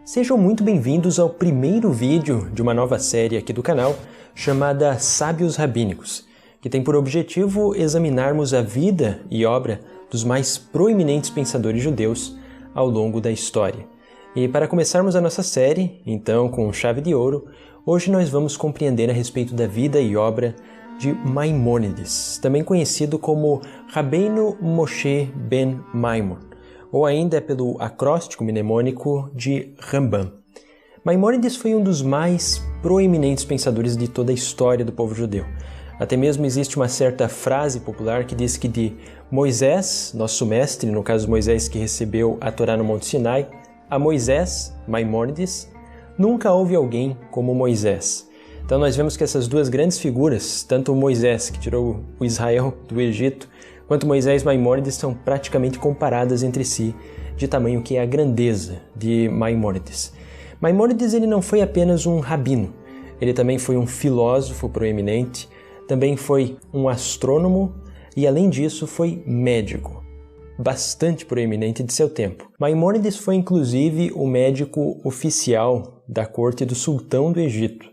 Sejam muito bem-vindos ao primeiro vídeo de uma nova série aqui do canal chamada Sábios Rabínicos, que tem por objetivo examinarmos a vida e obra dos mais proeminentes pensadores judeus ao longo da história. E para começarmos a nossa série, então com chave de ouro, hoje nós vamos compreender a respeito da vida e obra de Maimônides, também conhecido como Rabbeinu Moshe ben Maimon, ou ainda pelo acróstico mnemônico de Rambam. Maimônides foi um dos mais proeminentes pensadores de toda a história do povo judeu. Até mesmo existe uma certa frase popular que diz que de Moisés, nosso mestre, no caso Moisés que recebeu a Torá no Monte Sinai, a Moisés, Maimônides, nunca houve alguém como Moisés. Então nós vemos que essas duas grandes figuras, tanto Moisés, que tirou o Israel do Egito, quanto Moisés e Maimônides são praticamente comparadas entre si, de tamanho que é a grandeza de Maimônides. Maimônides ele não foi apenas um rabino, ele também foi um filósofo proeminente, também foi um astrônomo e, além disso, foi médico, bastante proeminente de seu tempo. Maimônides foi, inclusive, o médico oficial da corte do sultão do Egito.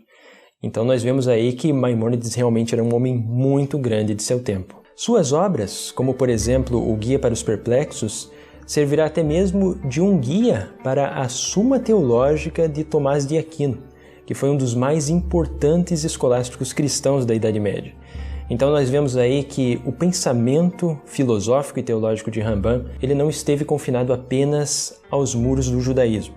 Então nós vemos aí que Maimônides realmente era um homem muito grande de seu tempo. Suas obras, como por exemplo o Guia para os Perplexos, servirá até mesmo de um guia para a Suma Teológica de Tomás de Aquino, que foi um dos mais importantes escolásticos cristãos da Idade Média. Então nós vemos aí que o pensamento filosófico e teológico de Rambam ele não esteve confinado apenas aos muros do judaísmo,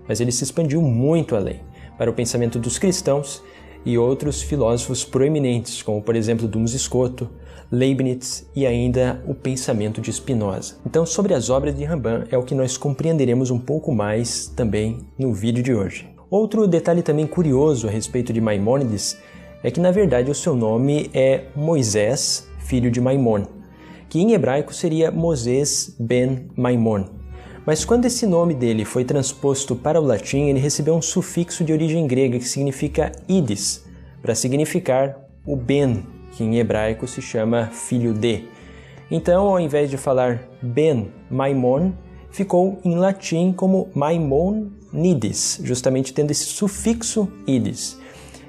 mas ele se expandiu muito além, para o pensamento dos cristãos e outros filósofos proeminentes, como por exemplo Duns Scoto, Leibniz e ainda o pensamento de Spinoza. Então, sobre as obras de Rambam é o que nós compreenderemos um pouco mais também no vídeo de hoje. Outro detalhe também curioso a respeito de Maimônides é que, na verdade, o seu nome é Moisés, filho de Maimon, que em hebraico seria Moses ben Maimon. Mas quando esse nome dele foi transposto para o latim, ele recebeu um sufixo de origem grega que significa idis, para significar o ben, que em hebraico se chama filho de. Então, ao invés de falar ben Maimon, ficou em latim como Maimonides, justamente tendo esse sufixo idis.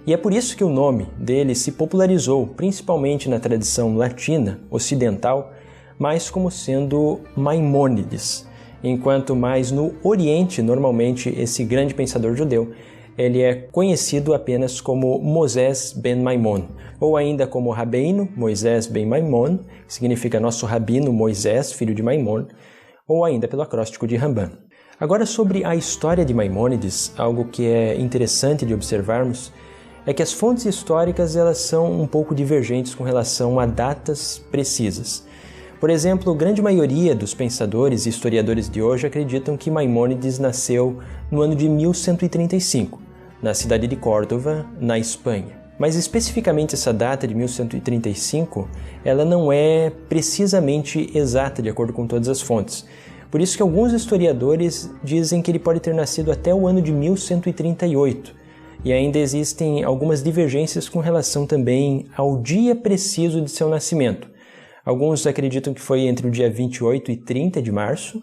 E é por isso que o nome dele se popularizou, principalmente na tradição latina ocidental, mais como sendo Maimônides, enquanto mais no Oriente, normalmente, esse grande pensador judeu, ele é conhecido apenas como Moses ben Maimon, ou ainda como Rabbeinu Moisés ben Maimon, que significa nosso rabino Moisés, filho de Maimon, ou ainda pelo acróstico de Rambam. Agora, sobre a história de Maimônides, algo que é interessante de observarmos é que as fontes históricas elas são um pouco divergentes com relação a datas precisas. Por exemplo, a grande maioria dos pensadores e historiadores de hoje acreditam que Maimônides nasceu no ano de 1135, na cidade de Córdoba, na Espanha. Mas especificamente essa data de 1135, ela não é precisamente exata de acordo com todas as fontes. Por isso que alguns historiadores dizem que ele pode ter nascido até o ano de 1138. E ainda existem algumas divergências com relação também ao dia preciso de seu nascimento. Alguns acreditam que foi entre o dia 28 e 30 de março,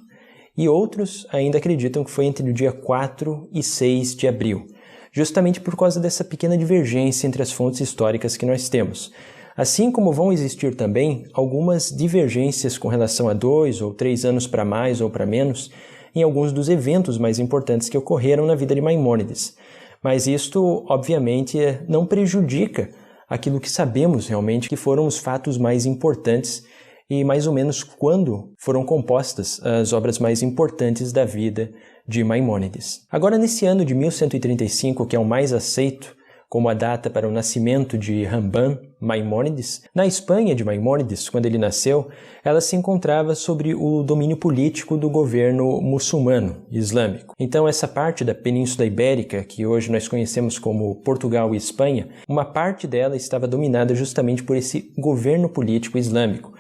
e outros ainda acreditam que foi entre o dia 4 e 6 de abril, justamente por causa dessa pequena divergência entre as fontes históricas que nós temos. Assim como vão existir também algumas divergências com relação a 2 ou 3 anos para mais ou para menos em alguns dos eventos mais importantes que ocorreram na vida de Maimônides. Mas isto, obviamente, não prejudica aquilo que sabemos realmente que foram os fatos mais importantes e mais ou menos quando foram compostas as obras mais importantes da vida de Maimônides. Agora, nesse ano de 1135, que é o mais aceito como a data para o nascimento de Rambam Maimônides, na Espanha de Maimônides, quando ele nasceu, ela se encontrava sob o domínio político do governo muçulmano, islâmico. Então, essa parte da Península Ibérica, que hoje nós conhecemos como Portugal e Espanha, uma parte dela estava dominada justamente por esse governo político islâmico.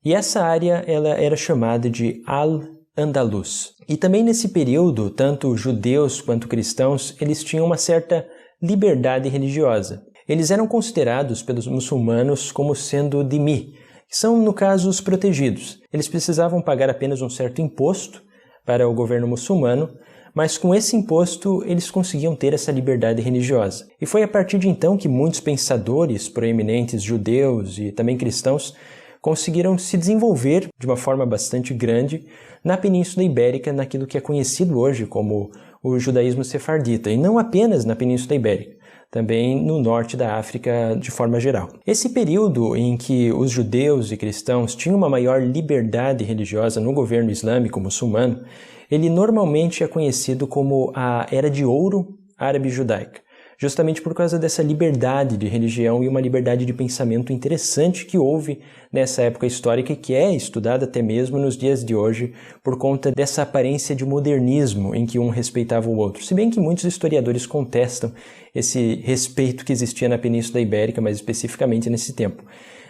E essa área ela era chamada de Al Al-Andalus. E também nesse período, tanto judeus quanto cristãos, eles tinham uma certa liberdade religiosa. Eles eram considerados pelos muçulmanos como sendo dhimmi, que são, no caso, os protegidos. Eles precisavam pagar apenas um certo imposto para o governo muçulmano, mas com esse imposto eles conseguiam ter essa liberdade religiosa. E foi a partir de então que muitos pensadores proeminentes judeus e também cristãos conseguiram se desenvolver de uma forma bastante grande na Península Ibérica, naquilo que é conhecido hoje como o judaísmo sefardita, e não apenas na Península Ibérica, também no norte da África de forma geral. Esse período em que os judeus e cristãos tinham uma maior liberdade religiosa no governo islâmico muçulmano, ele normalmente é conhecido como a Era de Ouro Árabe-Judaica, justamente por causa dessa liberdade de religião e uma liberdade de pensamento interessante que houve nessa época histórica e que é estudada até mesmo nos dias de hoje por conta dessa aparência de modernismo em que um respeitava o outro. Se bem que muitos historiadores contestam esse respeito que existia na Península Ibérica, mais especificamente nesse tempo.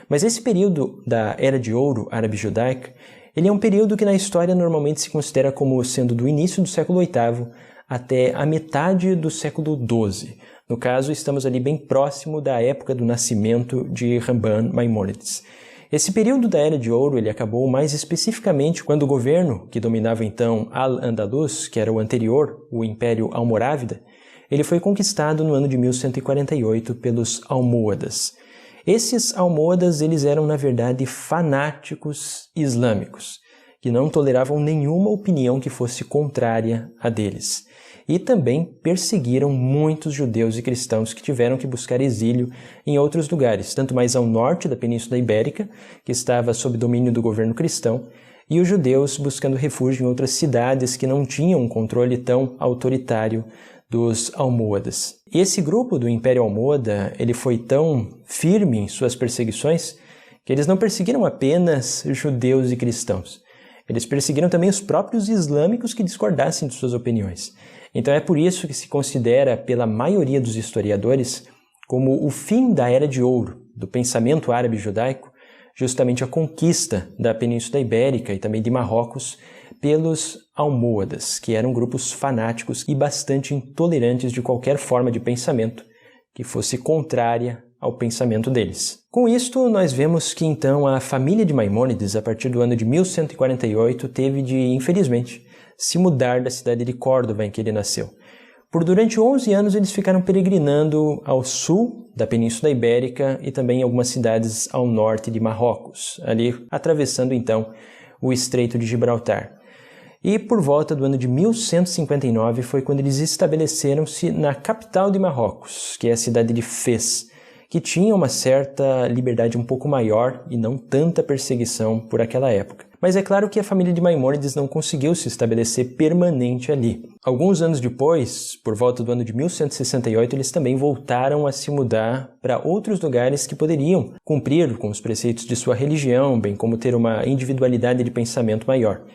Mas esse período da Era de Ouro Árabe-Judaica, ele é um período que na história normalmente se considera como sendo do início do século VIII até a metade do século XII. No caso, estamos ali bem próximo da época do nascimento de Ramban Maimônides. Esse período da Era de Ouro ele acabou mais especificamente quando o governo que dominava então Al-Andalus, que era o anterior, o Império Almorávida, ele foi conquistado no ano de 1148 pelos Almohadas. Esses Almohadas eles eram, na verdade, fanáticos islâmicos, que não toleravam nenhuma opinião que fosse contrária a deles. E também perseguiram muitos judeus e cristãos que tiveram que buscar exílio em outros lugares, tanto mais ao norte da Península Ibérica, que estava sob domínio do governo cristão, e os judeus buscando refúgio em outras cidades que não tinham um controle tão autoritário dos Almohadas. E esse grupo do Império Almohada, ele foi tão firme em suas perseguições que eles não perseguiram apenas judeus e cristãos. Eles perseguiram também os próprios islâmicos que discordassem de suas opiniões. Então é por isso que se considera pela maioria dos historiadores como o fim da Era de Ouro do pensamento árabe-judaico, justamente a conquista da Península Ibérica e também de Marrocos pelos Almohadas, que eram grupos fanáticos e bastante intolerantes de qualquer forma de pensamento que fosse contrária ao pensamento deles. Com isto, nós vemos que então a família de Maimônides, a partir do ano de 1148, teve de, infelizmente, se mudar da cidade de Córdoba em que ele nasceu. Durante 11 anos eles ficaram peregrinando ao sul da Península Ibérica e também em algumas cidades ao norte de Marrocos, ali atravessando então o Estreito de Gibraltar. E por volta do ano de 1159 foi quando eles estabeleceram-se na capital de Marrocos, que é a cidade de Fez, que tinha uma certa liberdade um pouco maior e não tanta perseguição por aquela época. Mas é claro que a família de Maimônides não conseguiu se estabelecer permanente ali. Alguns anos depois, por volta do ano de 1168, eles também voltaram a se mudar para outros lugares que poderiam cumprir com os preceitos de sua religião, bem como ter uma individualidade de pensamento maior.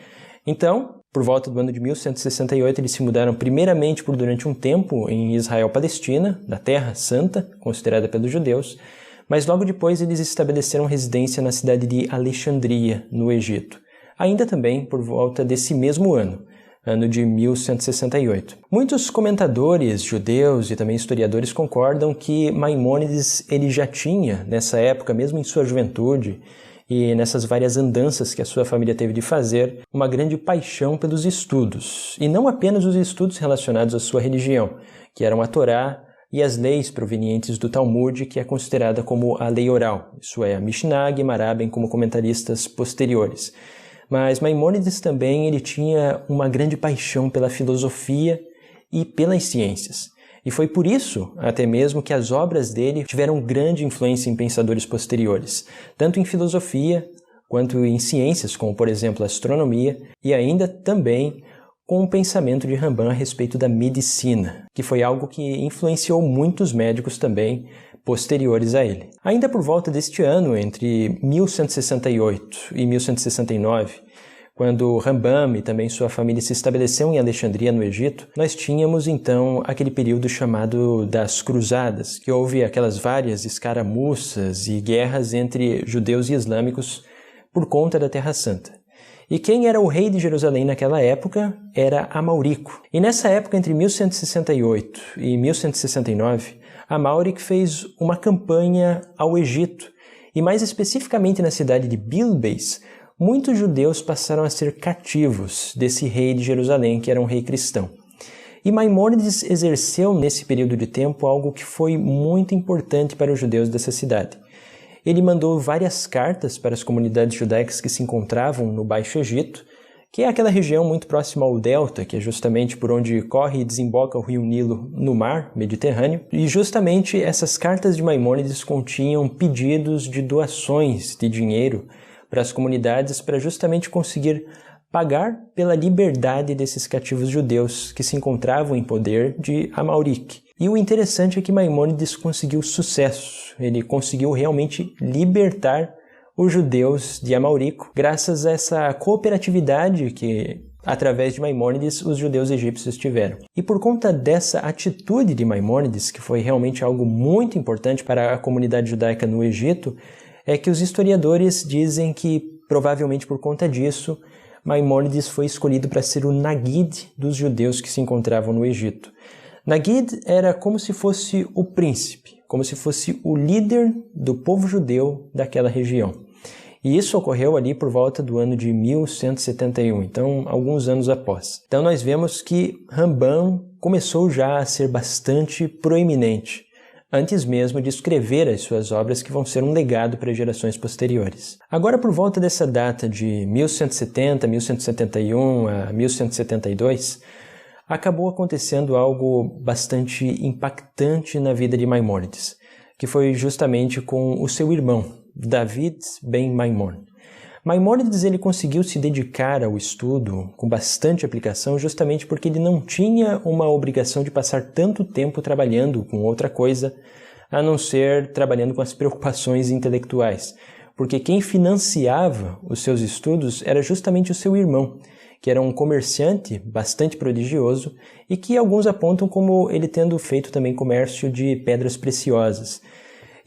Então, por volta do ano de 1168, eles se mudaram primeiramente por durante um tempo em Israel-Palestina, na Terra Santa, considerada pelos judeus, mas logo depois eles estabeleceram residência na cidade de Alexandria, no Egito, ainda também por volta desse mesmo ano de 1168. Muitos comentadores judeus e também historiadores concordam que Maimônides ele já tinha, nessa época, mesmo em sua juventude, e nessas várias andanças que a sua família teve de fazer, uma grande paixão pelos estudos, e não apenas os estudos relacionados à sua religião, que eram a Torá e as leis provenientes do Talmud, que é considerada como a lei oral, isso é, a Mishnah, Guemará, bem como comentaristas posteriores. Mas Maimônides também ele tinha uma grande paixão pela filosofia e pelas ciências. E foi por isso, até mesmo, que as obras dele tiveram grande influência em pensadores posteriores, tanto em filosofia quanto em ciências, como por exemplo a astronomia, e ainda também com o pensamento de Ramban a respeito da medicina, que foi algo que influenciou muitos médicos também posteriores a ele. Ainda por volta deste ano, entre 1168 e 1169, quando Rambam e também sua família se estabeleceram em Alexandria, no Egito, nós tínhamos então aquele período chamado das Cruzadas, que houve aquelas várias escaramuças e guerras entre judeus e islâmicos por conta da Terra Santa. E quem era o rei de Jerusalém naquela época era Amaurico. E nessa época, entre 1168 e 1169, Amauric fez uma campanha ao Egito, e mais especificamente na cidade de Bilbis, muitos judeus passaram a ser cativos desse rei de Jerusalém, que era um rei cristão. E Maimônides exerceu nesse período de tempo algo que foi muito importante para os judeus dessa cidade. Ele mandou várias cartas para as comunidades judaicas que se encontravam no Baixo Egito, que é aquela região muito próxima ao Delta, que é justamente por onde corre e desemboca o rio Nilo no mar Mediterrâneo. E justamente essas cartas de Maimônides continham pedidos de doações de dinheiro para as comunidades para justamente conseguir pagar pela liberdade desses cativos judeus que se encontravam em poder de Amauric. E o interessante é que Maimônides conseguiu sucesso, ele conseguiu realmente libertar os judeus de Amaurico, graças a essa cooperatividade que, através de Maimônides, os judeus egípcios tiveram. E por conta dessa atitude de Maimônides, que foi realmente algo muito importante para a comunidade judaica no Egito, é que os historiadores dizem que, provavelmente por conta disso, Maimônides foi escolhido para ser o Nagid dos judeus que se encontravam no Egito. Nagid era como se fosse o príncipe, como se fosse o líder do povo judeu daquela região. E isso ocorreu ali por volta do ano de 1171, então alguns anos após. Então nós vemos que Rambam começou já a ser bastante proeminente, antes mesmo de escrever as suas obras que vão ser um legado para gerações posteriores. Agora, por volta dessa data de 1170, 1171 a 1172, acabou acontecendo algo bastante impactante na vida de Maimônides, que foi justamente com o seu irmão, David ben Maimon. Maimônides ele conseguiu se dedicar ao estudo com bastante aplicação justamente porque ele não tinha uma obrigação de passar tanto tempo trabalhando com outra coisa, a não ser trabalhando com as preocupações intelectuais, porque quem financiava os seus estudos era justamente o seu irmão, que era um comerciante bastante prodigioso e que alguns apontam como ele tendo feito também comércio de pedras preciosas.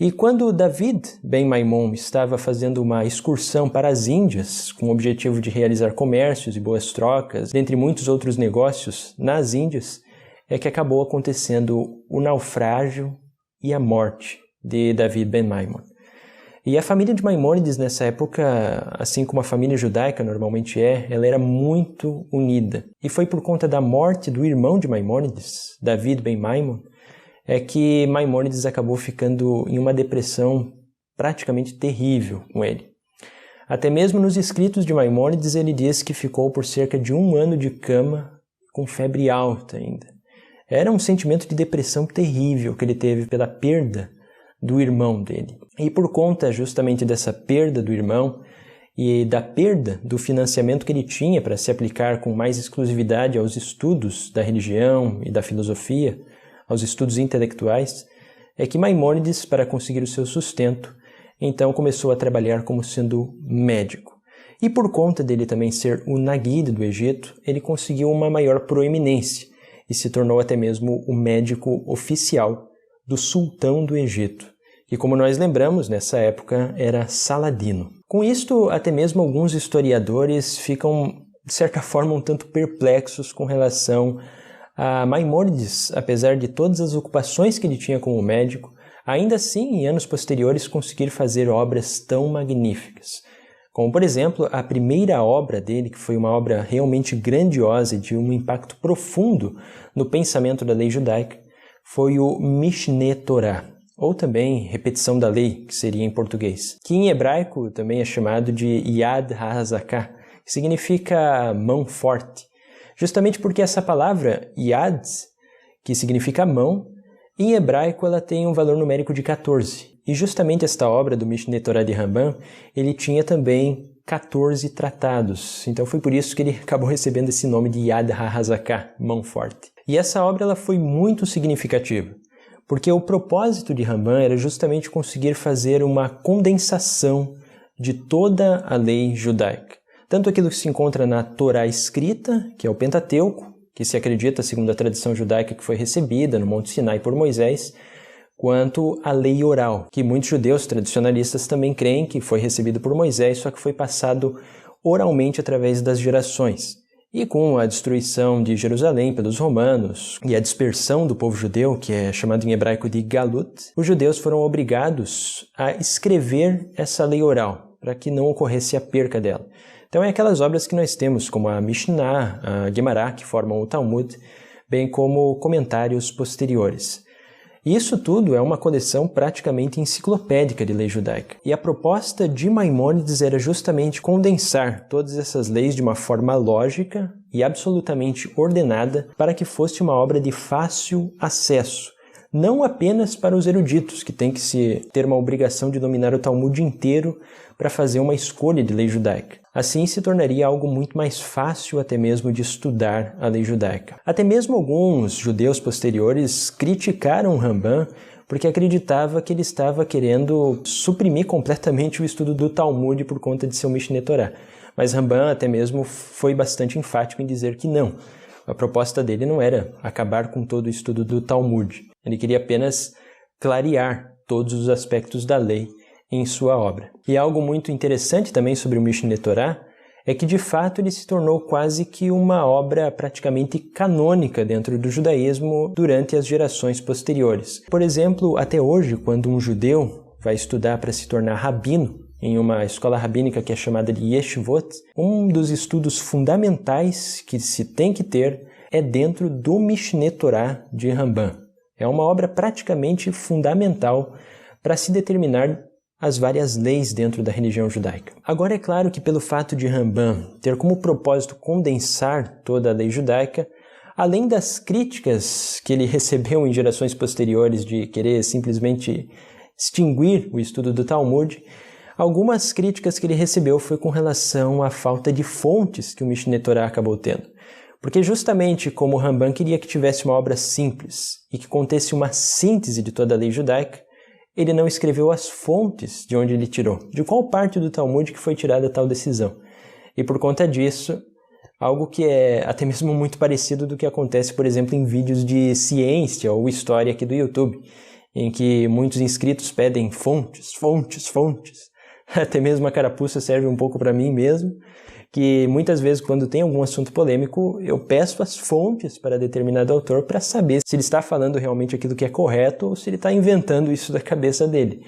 E quando David ben Maimon estava fazendo uma excursão para as Índias, com o objetivo de realizar comércios e boas trocas, dentre muitos outros negócios nas Índias, é que acabou acontecendo o naufrágio e a morte de David ben Maimon. E a família de Maimônides nessa época, assim como a família judaica normalmente ela era muito unida. E foi por conta da morte do irmão de Maimônides, David ben Maimon, é que Maimônides acabou ficando em uma depressão praticamente terrível com ele. Até mesmo nos escritos de Maimônides ele diz que ficou por cerca de 1 ano de cama com febre alta ainda. Era um sentimento de depressão terrível que ele teve pela perda do irmão dele. E por conta justamente dessa perda do irmão e da perda do financiamento que ele tinha para se aplicar com mais exclusividade aos estudos da religião e da filosofia, aos estudos intelectuais, é que Maimônides, para conseguir o seu sustento, então começou a trabalhar como sendo médico. E por conta dele também ser o Nagid do Egito, ele conseguiu uma maior proeminência e se tornou até mesmo o médico oficial do sultão do Egito, que, como nós lembramos, nessa época era Saladino. Com isto, até mesmo alguns historiadores ficam, de certa forma, um tanto perplexos com relação a Maimônides, apesar de todas as ocupações que ele tinha como médico, ainda assim, em anos posteriores, conseguir fazer obras tão magníficas. Como, por exemplo, a primeira obra dele, que foi uma obra realmente grandiosa e de um impacto profundo no pensamento da lei judaica, foi o Mishneh Torah, ou também repetição da lei, que seria em português, que em hebraico também é chamado de Yad HaZakah, que significa mão forte. Justamente porque essa palavra Yad, que significa mão, em hebraico ela tem um valor numérico de 14. E justamente esta obra do Mishneh Torah de Rambam, ele tinha também 14 tratados. Então foi por isso que ele acabou recebendo esse nome de Yad HaZakah, mão forte. E essa obra ela foi muito significativa, porque o propósito de Rambam era justamente conseguir fazer uma condensação de toda a lei judaica. Tanto aquilo que se encontra na Torá escrita, que é o Pentateuco, que se acredita, segundo a tradição judaica, que foi recebida no Monte Sinai por Moisés, quanto a lei oral, que muitos judeus tradicionalistas também creem que foi recebido por Moisés, só que foi passado oralmente através das gerações. E com a destruição de Jerusalém pelos romanos e a dispersão do povo judeu, que é chamado em hebraico de Galut, os judeus foram obrigados a escrever essa lei oral, para que não ocorresse a perca dela. Então é aquelas obras que nós temos, como a Mishnah, a Gemara, que formam o Talmud, bem como comentários posteriores. Isso tudo é uma coleção praticamente enciclopédica de lei judaica. E a proposta de Maimônides era justamente condensar todas essas leis de uma forma lógica e absolutamente ordenada para que fosse uma obra de fácil acesso, não apenas para os eruditos, que têm que ter uma obrigação de dominar o Talmud inteiro para fazer uma escolha de lei judaica. Assim se tornaria algo muito mais fácil até mesmo de estudar a lei judaica. Até mesmo alguns judeus posteriores criticaram Rambam porque acreditava que ele estava querendo suprimir completamente o estudo do Talmud por conta de seu Mishneh Torah. Mas Rambam até mesmo foi bastante enfático em dizer que não. A proposta dele não era acabar com todo o estudo do Talmud. Ele queria apenas clarear todos os aspectos da lei em sua obra. E algo muito interessante também sobre o Mishneh Torah é que, de fato, ele se tornou quase que uma obra praticamente canônica dentro do judaísmo durante as gerações posteriores. Por exemplo, até hoje, quando um judeu vai estudar para se tornar rabino em uma escola rabínica que é chamada de Yeshivot, um dos estudos fundamentais que se tem que ter é dentro do Mishneh Torah de Rambam. É uma obra praticamente fundamental para se determinar as várias leis dentro da religião judaica. Agora é claro que pelo fato de Rambam ter como propósito condensar toda a lei judaica, além das críticas que ele recebeu em gerações posteriores de querer simplesmente extinguir o estudo do Talmud, algumas críticas que ele recebeu foi com relação à falta de fontes que o Mishneh Torah acabou tendo. Porque justamente como Rambam queria que tivesse uma obra simples e que contesse uma síntese de toda a lei judaica, ele não escreveu as fontes de onde ele tirou, de qual parte do Talmud que foi tirada tal decisão. E por conta disso, algo que é até mesmo muito parecido do que acontece, por exemplo, em vídeos de ciência ou história aqui do YouTube, em que muitos inscritos pedem fontes. Até mesmo a carapuça serve um pouco para mim mesmo, que muitas vezes quando tem algum assunto polêmico, eu peço as fontes para determinado autor para saber se ele está falando realmente aquilo que é correto ou se ele está inventando isso da cabeça dele.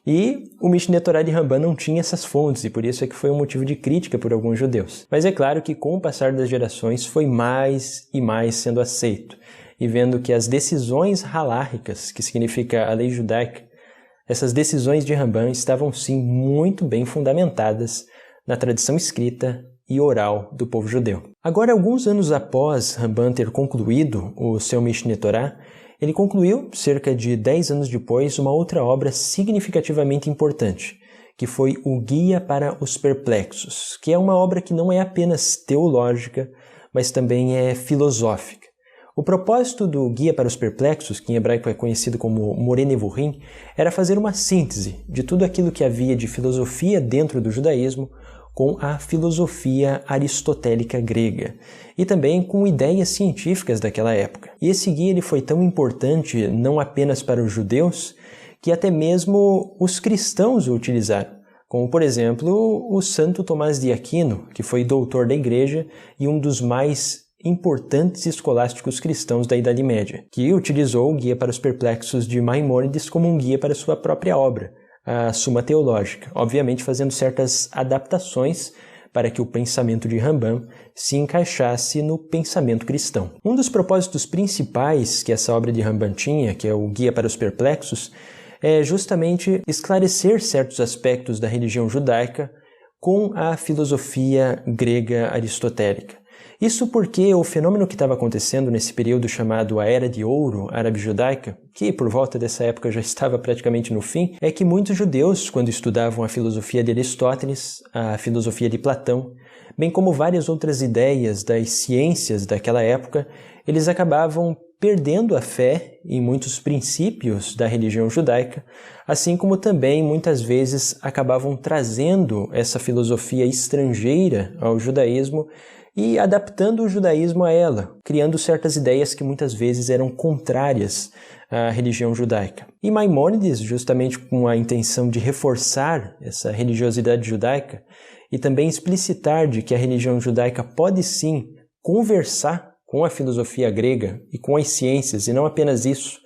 E o Mishneh Torah de Rambam não tinha essas fontes, e por isso é que foi um motivo de crítica por alguns judeus. Mas é claro que com o passar das gerações foi mais e mais sendo aceito, e vendo que as decisões haláricas, que significa a lei judaica, essas decisões de Rambam estavam sim muito bem fundamentadas na tradição escrita e oral do povo judeu. Agora, alguns anos após Rambam ter concluído o seu Mishneh Torah, ele concluiu, cerca de 10 anos depois, uma outra obra significativamente importante, que foi o Guia para os Perplexos, que é uma obra que não é apenas teológica, mas também é filosófica. O propósito do Guia para os Perplexos, que em hebraico é conhecido como Moreh Nevuchim, era fazer uma síntese de tudo aquilo que havia de filosofia dentro do judaísmo com a filosofia aristotélica grega e também com ideias científicas daquela época. E esse guia ele foi tão importante não apenas para os judeus, que até mesmo os cristãos o utilizaram, como por exemplo o Santo Tomás de Aquino, que foi doutor da Igreja e um dos mais importantes escolásticos cristãos da Idade Média, que utilizou o Guia para os Perplexos de Maimônides como um guia para sua própria obra, a Suma Teológica, obviamente fazendo certas adaptações para que o pensamento de Rambam se encaixasse no pensamento cristão. Um dos propósitos principais que essa obra de Rambam tinha, que é o Guia para os Perplexos, é justamente esclarecer certos aspectos da religião judaica com a filosofia grega aristotélica. Isso porque o fenômeno que estava acontecendo nesse período chamado a Era de Ouro árabe-judaica, que por volta dessa época já estava praticamente no fim, é que muitos judeus, quando estudavam a filosofia de Aristóteles, a filosofia de Platão, bem como várias outras ideias das ciências daquela época, eles acabavam perdendo a fé em muitos princípios da religião judaica, assim como também muitas vezes acabavam trazendo essa filosofia estrangeira ao judaísmo e adaptando o judaísmo a ela, criando certas ideias que muitas vezes eram contrárias a religião judaica. E Maimônides, justamente com a intenção de reforçar essa religiosidade judaica e também explicitar de que a religião judaica pode sim conversar com a filosofia grega e com as ciências, e não apenas isso,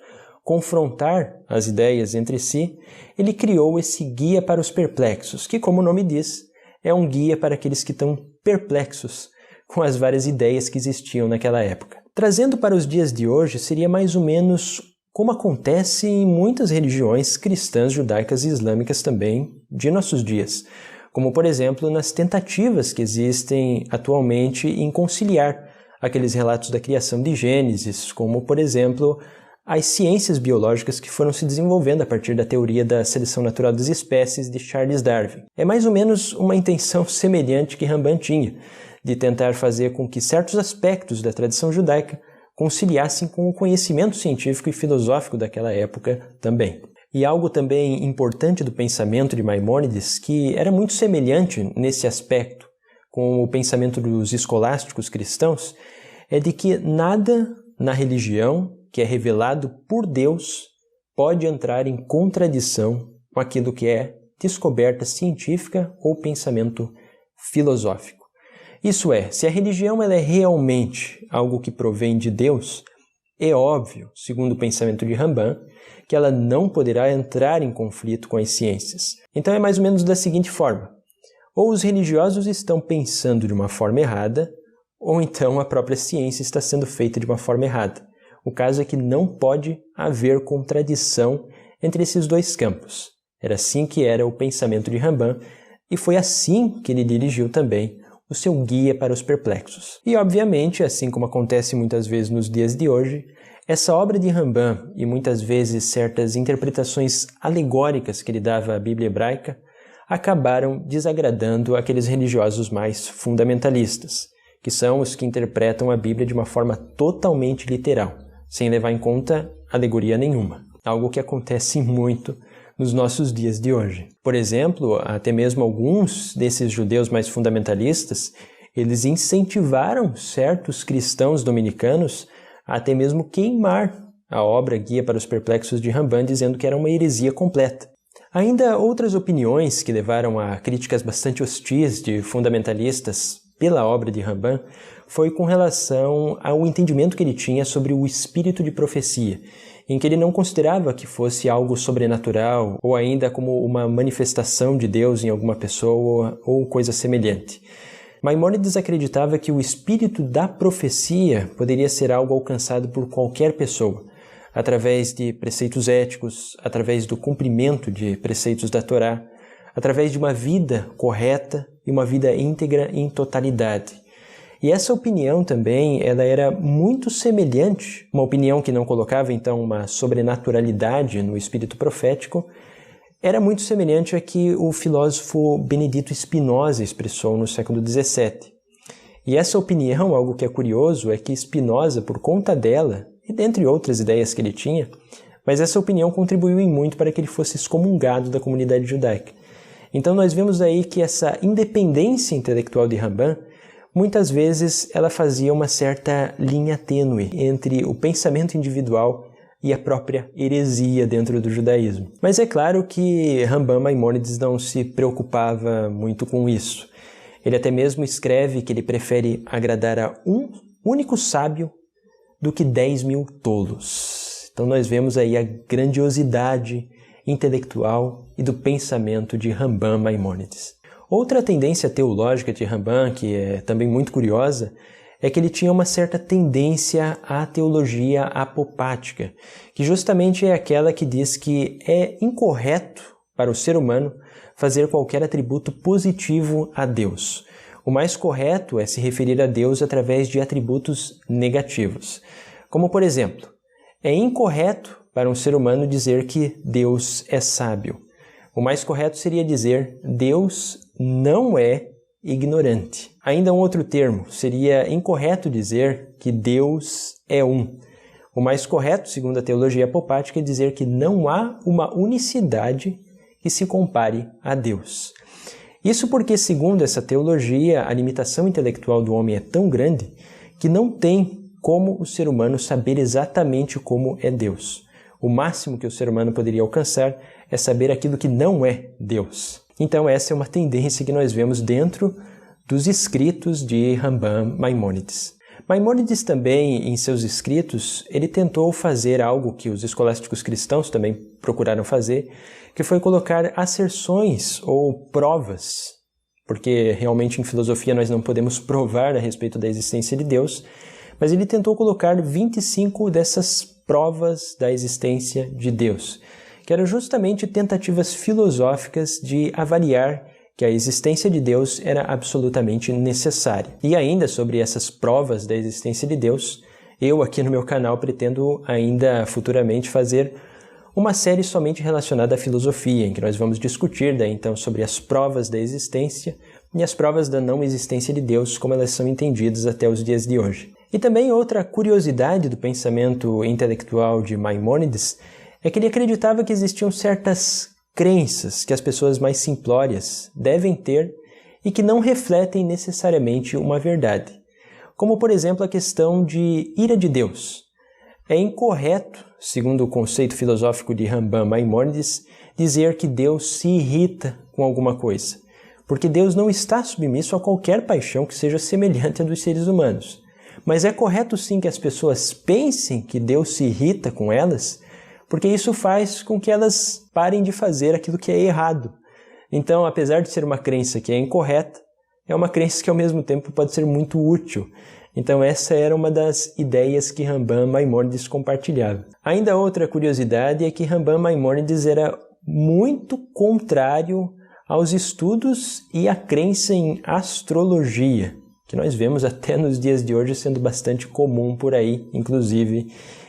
confrontar as ideias entre si, ele criou esse guia para os perplexos, que, como o nome diz, é um guia para aqueles que estão perplexos com as várias ideias que existiam naquela época. Trazendo para os dias de hoje, seria mais ou menos como acontece em muitas religiões cristãs, judaicas e islâmicas também de nossos dias, como, por exemplo, nas tentativas que existem atualmente em conciliar aqueles relatos da criação de Gênesis, como, por exemplo, as ciências biológicas que foram se desenvolvendo a partir da teoria da seleção natural das espécies de Charles Darwin. É mais ou menos uma intenção semelhante que Rambam tinha, de tentar fazer com que certos aspectos da tradição judaica conciliassem com o conhecimento científico e filosófico daquela época também. E algo também importante do pensamento de Maimônides, que era muito semelhante nesse aspecto com o pensamento dos escolásticos cristãos, é de que nada na religião que é revelado por Deus pode entrar em contradição com aquilo que é descoberta científica ou pensamento filosófico. Isso é, se a religião ela é realmente algo que provém de Deus, é óbvio, segundo o pensamento de Rambam, que ela não poderá entrar em conflito com as ciências. Então é mais ou menos da seguinte forma: ou os religiosos estão pensando de uma forma errada, ou então a própria ciência está sendo feita de uma forma errada. O caso é que não pode haver contradição entre esses dois campos. Era assim que era o pensamento de Rambam, e foi assim que ele dirigiu também o seu guia para os perplexos. E, obviamente, assim como acontece muitas vezes nos dias de hoje, essa obra de Rambam e muitas vezes certas interpretações alegóricas que ele dava à Bíblia hebraica acabaram desagradando aqueles religiosos mais fundamentalistas, que são os que interpretam a Bíblia de uma forma totalmente literal, sem levar em conta alegoria nenhuma, algo que acontece muito nos nossos dias de hoje. Por exemplo, até mesmo alguns desses judeus mais fundamentalistas, eles incentivaram certos cristãos dominicanos a até mesmo queimar a obra Guia para os Perplexos de Rambam, dizendo que era uma heresia completa. Ainda outras opiniões que levaram a críticas bastante hostis de fundamentalistas pela obra de Rambam foi com relação ao entendimento que ele tinha sobre o espírito de profecia, em que ele não considerava que fosse algo sobrenatural ou ainda como uma manifestação de Deus em alguma pessoa ou coisa semelhante. Maimônides acreditava que o espírito da profecia poderia ser algo alcançado por qualquer pessoa, através de preceitos éticos, através do cumprimento de preceitos da Torá, através de uma vida correta e uma vida íntegra em totalidade. E essa opinião também ela era muito semelhante, uma opinião que não colocava então uma sobrenaturalidade no espírito profético, era muito semelhante a que o filósofo Benedito Spinoza expressou no século XVII. E essa opinião, algo que é curioso, é que Spinoza, por conta dela, e dentre outras ideias que ele tinha, mas essa opinião contribuiu em muito para que ele fosse excomungado da comunidade judaica. Então nós vemos aí que essa independência intelectual de Rambam, muitas vezes ela fazia uma certa linha tênue entre o pensamento individual e a própria heresia dentro do judaísmo. Mas é claro que Rambam Maimônides não se preocupava muito com isso. Ele até mesmo escreve que ele prefere agradar a um único sábio do que 10.000 tolos. Então nós vemos aí a grandiosidade intelectual e do pensamento de Rambam Maimônides. Outra tendência teológica de Rambam, que é também muito curiosa, é que ele tinha uma certa tendência à teologia apopática, que justamente é aquela que diz que é incorreto para o ser humano fazer qualquer atributo positivo a Deus. O mais correto é se referir a Deus através de atributos negativos. Como, por exemplo, é incorreto para um ser humano dizer que Deus é sábio. O mais correto seria dizer Deus não é ignorante. Ainda um outro termo, seria incorreto dizer que Deus é um. O mais correto, segundo a teologia apopática, é dizer que não há uma unicidade que se compare a Deus. Isso porque, segundo essa teologia, a limitação intelectual do homem é tão grande que não tem como o ser humano saber exatamente como é Deus. O máximo que o ser humano poderia alcançar é saber aquilo que não é Deus. Então essa é uma tendência que nós vemos dentro dos escritos de Rambam Maimônides. Maimônides também, em seus escritos, ele tentou fazer algo que os escolásticos cristãos também procuraram fazer, que foi colocar asserções ou provas, porque realmente em filosofia nós não podemos provar a respeito da existência de Deus, mas ele tentou colocar 25 dessas provas da existência de Deus, que eram justamente tentativas filosóficas de avaliar que a existência de Deus era absolutamente necessária. E ainda sobre essas provas da existência de Deus, eu aqui no meu canal pretendo ainda futuramente fazer uma série somente relacionada à filosofia, em que nós vamos discutir daí então sobre as provas da existência e as provas da não existência de Deus, como elas são entendidas até os dias de hoje. E também outra curiosidade do pensamento intelectual de Maimônides é que ele acreditava que existiam certas crenças que as pessoas mais simplórias devem ter e que não refletem necessariamente uma verdade. Como, por exemplo, a questão de ira de Deus. É incorreto, segundo o conceito filosófico de Rambam Maimônides, dizer que Deus se irrita com alguma coisa, porque Deus não está submisso a qualquer paixão que seja semelhante à dos seres humanos. Mas é correto sim que as pessoas pensem que Deus se irrita com elas, porque isso faz com que elas parem de fazer aquilo que é errado. Então, apesar de ser uma crença que é incorreta, é uma crença que ao mesmo tempo pode ser muito útil. Então essa era uma das ideias que Rambam Maimônides compartilhava. Ainda outra curiosidade é que Rambam Maimônides era muito contrário aos estudos e à crença em astrologia, que nós vemos até nos dias de hoje sendo bastante comum por aí, inclusive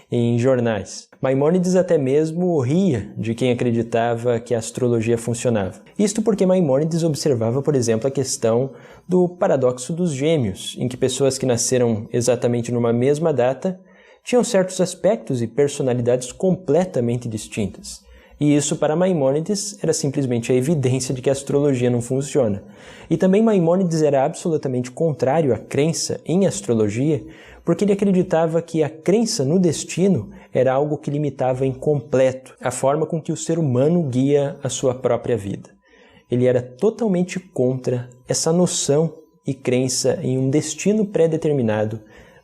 em jornais. Maimônides até mesmo ria de quem acreditava que a astrologia funcionava. Isto porque Maimônides observava, por exemplo, a questão do paradoxo dos gêmeos, em que pessoas que nasceram exatamente numa mesma data tinham certos aspectos e personalidades completamente distintas. E isso para Maimônides era simplesmente a evidência de que a astrologia não funciona. E também Maimônides era absolutamente contrário à crença em astrologia, porque ele acreditava que a crença no destino era algo que limitava em completo a forma com que o ser humano guia a sua própria vida. Ele era totalmente contra essa noção e crença em um destino pré-determinado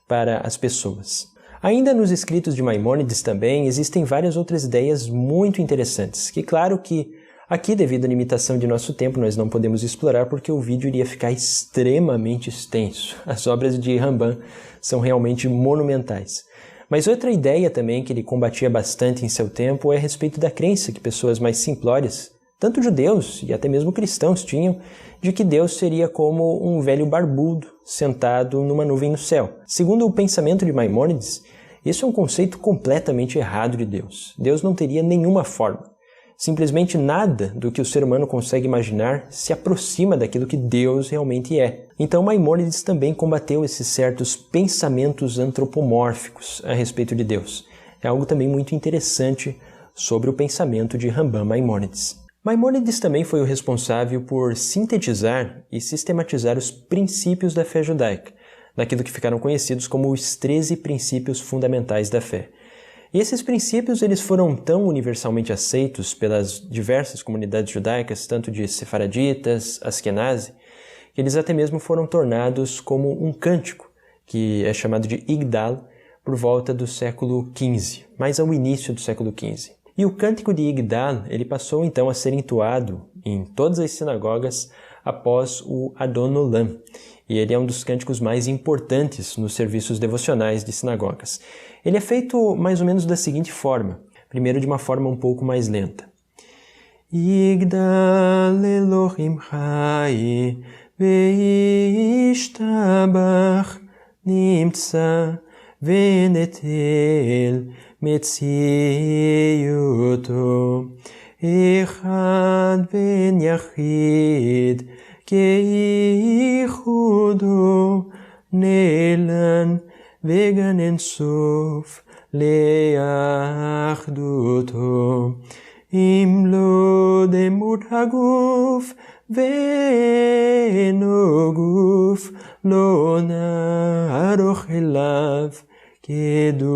para as pessoas. Ainda nos escritos de Maimônides também existem várias outras ideias muito interessantes, que claro que aqui, devido à limitação de nosso tempo, nós não podemos explorar porque o vídeo iria ficar extremamente extenso. As obras de Rambam são realmente monumentais. Mas outra ideia também que ele combatia bastante em seu tempo é a respeito da crença que pessoas mais simplórias, tanto judeus e até mesmo cristãos, tinham de que Deus seria como um velho barbudo sentado numa nuvem no céu. Segundo o pensamento de Maimônides, esse é um conceito completamente errado de Deus. Deus não teria nenhuma forma. Simplesmente nada do que o ser humano consegue imaginar se aproxima daquilo que Deus realmente é. Então Maimônides também combateu esses certos pensamentos antropomórficos a respeito de Deus. É algo também muito interessante sobre o pensamento de Rambam Maimônides. Maimônides também foi o responsável por sintetizar e sistematizar os princípios da fé judaica, naquilo que ficaram conhecidos como os 13 princípios fundamentais da fé. E esses princípios eles foram tão universalmente aceitos pelas diversas comunidades judaicas, tanto de sefaraditas, askenazi, que eles até mesmo foram tornados como um cântico, que é chamado de Igdal, por volta do século XV, mais ao início do século XV. E o cântico de Igdal ele passou então a ser entoado em todas as sinagogas após o Adon Olam, e ele é um dos cânticos mais importantes nos serviços devocionais de sinagogas. Ele é feito mais ou menos da seguinte forma, primeiro de uma forma um pouco mais lenta. Igdal Elohim Chai veishtabach nimtza venetel metziuto echad ben yachid keichudo nelan vegan ensof leachduto im lo demut haguf ve'eno guf lo naroch elav kedushato.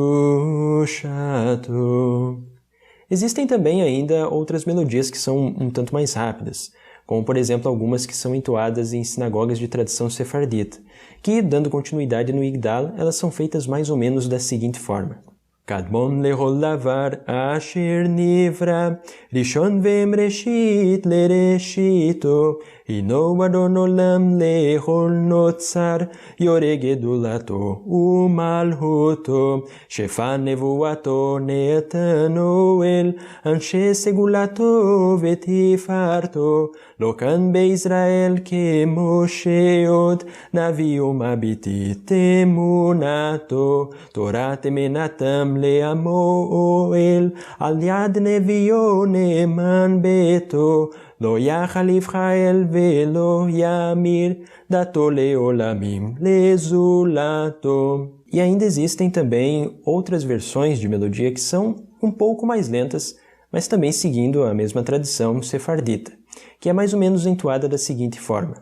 Existem também ainda outras melodias que são um tanto mais rápidas, como por exemplo algumas que são entoadas em sinagogas de tradição sefardita, que, dando continuidade no Igdal, elas são feitas mais ou menos da seguinte forma. Kadmon lehol davar asher nivra, rishon vemreshit lereshito, hino adon olam lehol notzar, yore gedulato umalhuto, shefa nevuato ne'etano el, anshe segulato vetifarto, lokan be'Israel ke Mosheot, navium abitit emunato, Torah temenatam le'amoel, al yad nevio ne'eman beto, lo yachal Israel velo yamir, dato leolamim lezulato. E ainda existem também outras versões de melodia que são um pouco mais lentas, mas também seguindo a mesma tradição sefardita, que é mais ou menos entoada da seguinte forma.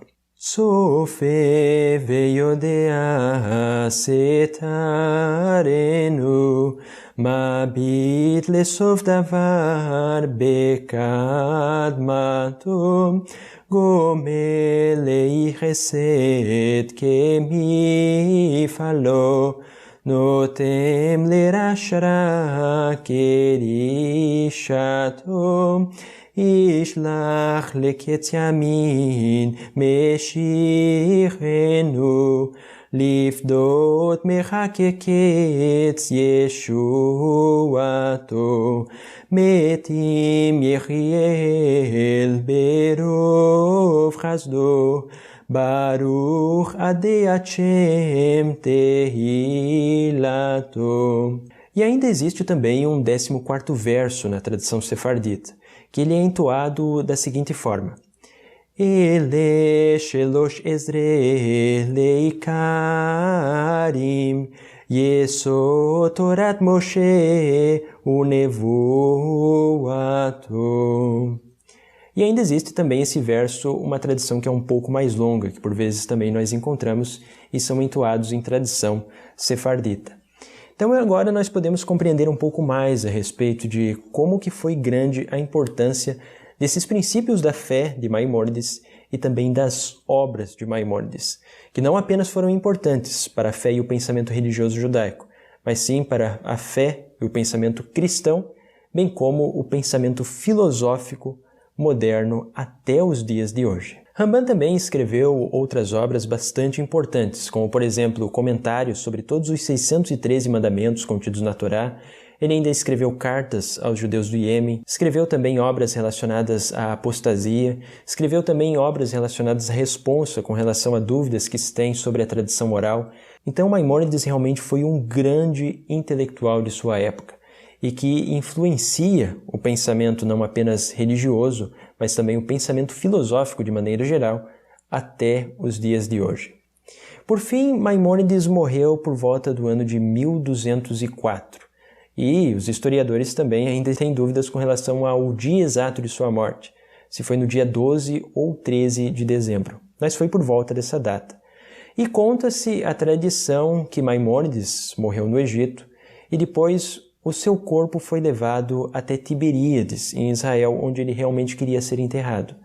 Sofe veyodea setarenu, mabit lesof davar bekadmato, gomelei chesed kemifalo, notem lerashra kerishato, Ishlach leketz yamin meshichenu, lifdot mechakeketz yeshuato, metim yechiel berov chazdo, Baruch adei Hashem tehilato. E ainda existe também um 14º verso na tradição sefardita, que ele é entoado da seguinte forma. Ele shelosh ezre leikarim, yesod Torat Moshe unevuato. E ainda existe também esse verso, uma tradição que é um pouco mais longa, que por vezes também nós encontramos e são entoados em tradição sefardita. Então agora nós podemos compreender um pouco mais a respeito de como que foi grande a importância desses princípios da fé de Maimônides e também das obras de Maimônides, que não apenas foram importantes para a fé e o pensamento religioso judaico, mas sim para a fé e o pensamento cristão, bem como o pensamento filosófico moderno até os dias de hoje. Ramban também escreveu outras obras bastante importantes, como por exemplo comentários sobre todos os 613 mandamentos contidos na Torá. Ele ainda escreveu cartas aos judeus do Iêmen, escreveu também obras relacionadas à apostasia, escreveu também obras relacionadas à responsa com relação a dúvidas que se tem sobre a tradição oral. Então Maimônides realmente foi um grande intelectual de sua época e que influencia o pensamento não apenas religioso, mas também o pensamento filosófico de maneira geral, até os dias de hoje. Por fim, Maimônides morreu por volta do ano de 1204, e os historiadores também ainda têm dúvidas com relação ao dia exato de sua morte, se foi no dia 12 ou 13 de dezembro, mas foi por volta dessa data. E conta-se a tradição que Maimônides morreu no Egito, e depois o seu corpo foi levado até Tiberíades, em Israel, onde ele realmente queria ser enterrado.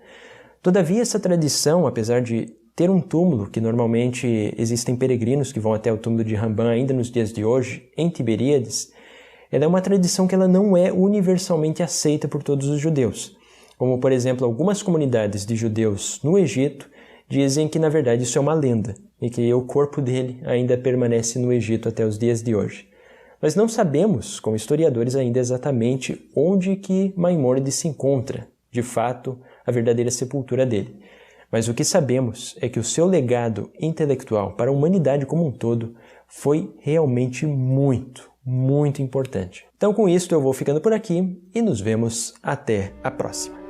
Todavia, essa tradição, apesar de ter um túmulo, que normalmente existem peregrinos que vão até o túmulo de Ramban ainda nos dias de hoje, em Tiberíades, ela é uma tradição que ela não é universalmente aceita por todos os judeus. Como, por exemplo, algumas comunidades de judeus no Egito dizem que, na verdade, isso é uma lenda, e que o corpo dele ainda permanece no Egito até os dias de hoje. Nós não sabemos, como historiadores, ainda exatamente onde que Maimônides se encontra, de fato, a verdadeira sepultura dele. Mas o que sabemos é que o seu legado intelectual para a humanidade como um todo foi realmente muito, muito importante. Então, com isso, eu vou ficando por aqui e nos vemos até a próxima.